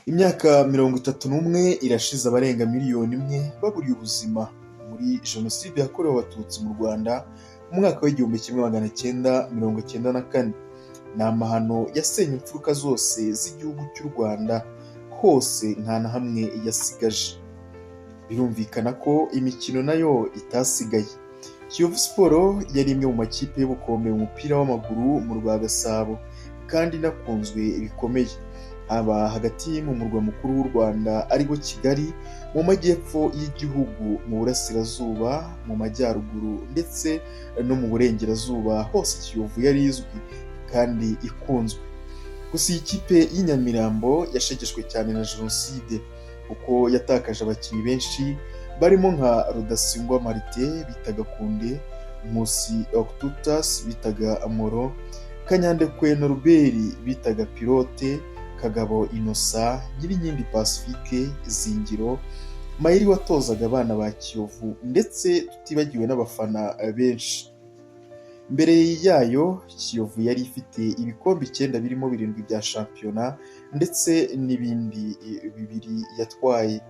Imyaka 31 irashize abarenga miliyoni imwe baburiye ubuzima muri Jenoside yakorewe Abatutsi mu Rwanda mu mwaka w'1994. Ni amahano yasenye imfuruka zose z'igihugu cy'u Rwanda, hose nta na hamwe yasigaje. Birumvikana ko imikino nayo itasigaye. Kiyovu Sport yari imwe mu makipe y'ubukombe mu mupira w'amaguru mu rwa Gasabo kandi inakunzwe bikomeye, haba hagati mu murwa mukuru w'u Rwanda ariwo Kigali, mu majyepfo y'igihugu, mu burasirazuba, mu majyaruguru ndetse no mu burengerazuba. Hose Kiyovu yari izwi kandi ikunzwe. Gusa iyi kipe y'Inyamirambo yashegeshwe cyane na Jenoside kuko yatakaje abakinnyi benshi barimo nka Rudasingwa Martin bitaga Kunde, Nkusi Octutas bitaga Amoro, Kanyandekwe Norbert bitaga Pilote, Kagabo Innocent, Nyirinkindi Pacifique, Zingiro, Mayiri watozaga abana ba Kiyovu, ndetse tutibagiwe n'abafana benshi. Mbere yayo Kiyovu yari ifite ibikombe 9 birimo 7 bya shampiyona ndetse n'ibindi 2 yatwaye.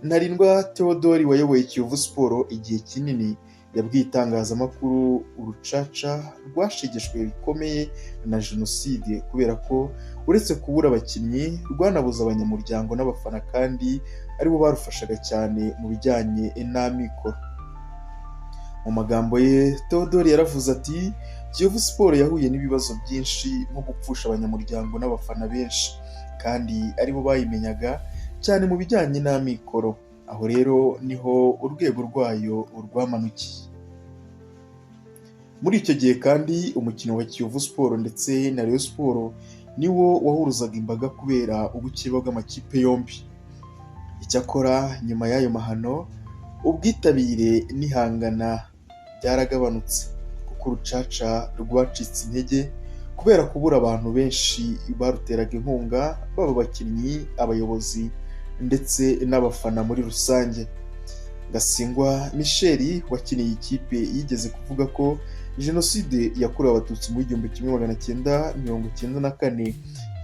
Ntarindwa Theodore wayoboye Kiyovu Sport igihe kinini yabwiye itangazamakuru urucaca rwashegeshwe bikomeye na Jenoside kubera ko uretse kubura abakinnyi rwanabuza abanyamuryango n'abafana kandi aribo barufashaga cyane mu bijyanye n'amikoro. Mu magambo ye Theodore yaravuze ati Kiyovu Sport yahuye n'ibibazo byinshi nko gupfusha abanyamuryango n'abafana benshi kandi aribo bayimenyaga cyane mu bijyanye n'amikoro. Aho rero niho urwego rwayo rwamanukiye. Muri icyo gihe kandi umukino wa Kiyovu Sport ndetse na Rayon Sport niwo wahuruzaga imbaga kubera ubukeba bw'amakipe yombi. Icyakora nyuma y'ayo mahano ubwitabire n'ihangana byaragabanutse kuko urucaca rwacitse intege kubera kubura abantu benshi baruteraga inkunga, baba abakinnyi, abayobozi ndetse n'abafana muri rusange. Gasingwa Michel wakiniye ikipe yigeze kuvuga ko Jenoside yakorewe Abatutsi mu 1994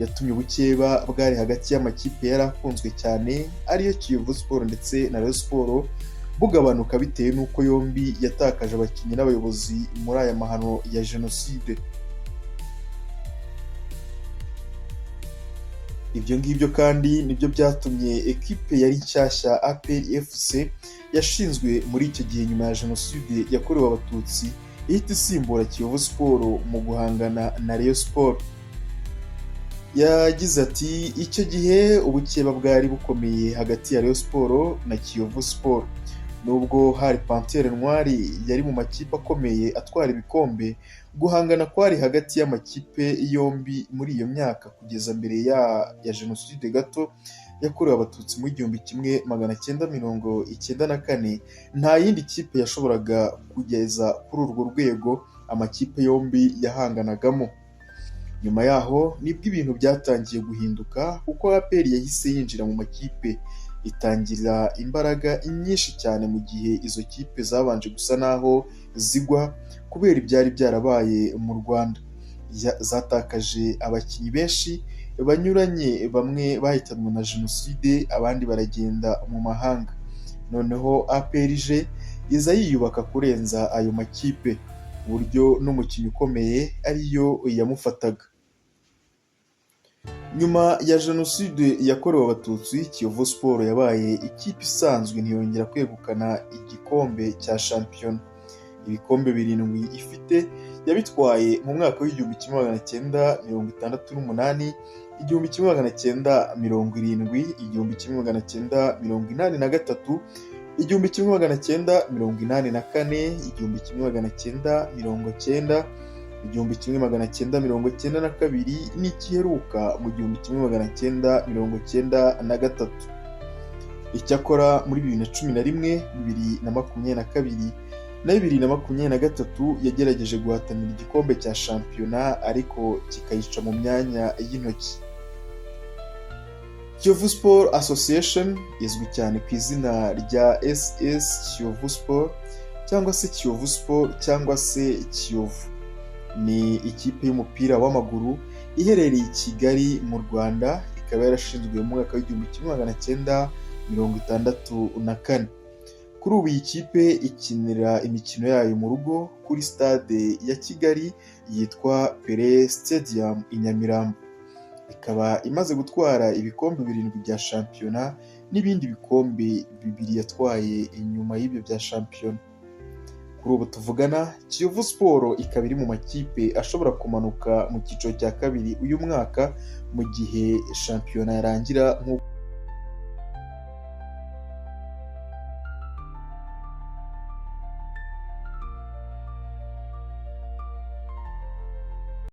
yatumye ubukeba bwari hagati y'amakipe yari akunzwe cyane ariyo Kiyovu Sport ndetse na Rayon Sport bugabanuka bitewe n'uko yombi yatakaje abakinnyi n'abayobozi muri aya mahano ya Jenoside. Ibyo ngibyo kandi nibyo byatumye ekipe yari nshyashya APR FC yashinzwe muri icyo gihe nyuma ya Jenoside yakorewe Abatutsi ihita isimbura Kiyovu Sport mu guhangana na Rayon Sport. Yagize ati icyo gihe ubukeba bwari bukomeye hagati ya Rayon Sport na Kiyovu Sport. Nubwo hari Panthère Noire yari mu makipe akomeye atwara ibikombe, guhangana kwari hagati y'amakipe yombi muri iyo myaka kugeza mbere ya Jenoside gato yakorewe Abatutsi mu 1994. Nta yindi kipe yashoboraga kugeza kuri urwo rwego amakipe yombi yahanganagamo. Nyuma yaho nibwo ibintu byatangiye guhinduka kuko APR yahise yinjira mu makipe itangira imbaraga nyinshi cyane mu gihe izo kipe zabanje gusa naho zigwa kubera ibyari byarabaye mu Rwanda. Zatakaje abakinnyi benshi banyuranye, bamwe bahitanwe na Jenoside abandi baragenda mu mahanga. Noneho APR iza yiyubaka kurenza ayo makipe ku buryo n'umukinnyi ukomeye ariyo yamufataga. Nyuma ya Jenoside yakorewe Abatutsi, Kiyovu Sport yabaye ikipe isanzwe ntiyongera kwegukana igikombe cya shampiyona. Ibikombe 7 ifite yabitwaye mu mwaka w'1968, 1970, 1973, 1983, 1984, 1990, 1992 n'ikiheruka mu 1993. Icyakora muri 2011, 2022 na 2023 yagerageje guhatanira igikombe cya shampiyona ariko kikayica mu myanya y'intoki. Kiyovu Sport Association izwi cyane ku izina rya SS Kiyovu Sport cyangwa se Kiyovu Sport cyangwa se Kiyovu. Ni ikipe y'umupira w'amaguru iherereye i Kigali mu Rwanda, ikaba yarashinzwe mu mwaka w'1964. Kuri ubu iyi kipe ikinira imikino yayo mu rugo kuri stade ya Kigali yitwa Pele Stadium i Nyamirambo. Ikaba imaze gutwara ibikombe 7 bya shampiyona n'ibindi bikombe 2 yatwaye inyuma y'ibyo bya shampiyona. Kuri ubu tuvugana, Kiyovu Sport ikaba iri mu makipe ashobora kumanuka mu cyiciro cya kabiri uyu mwaka mu gihe shampiyona yarangira nk'uko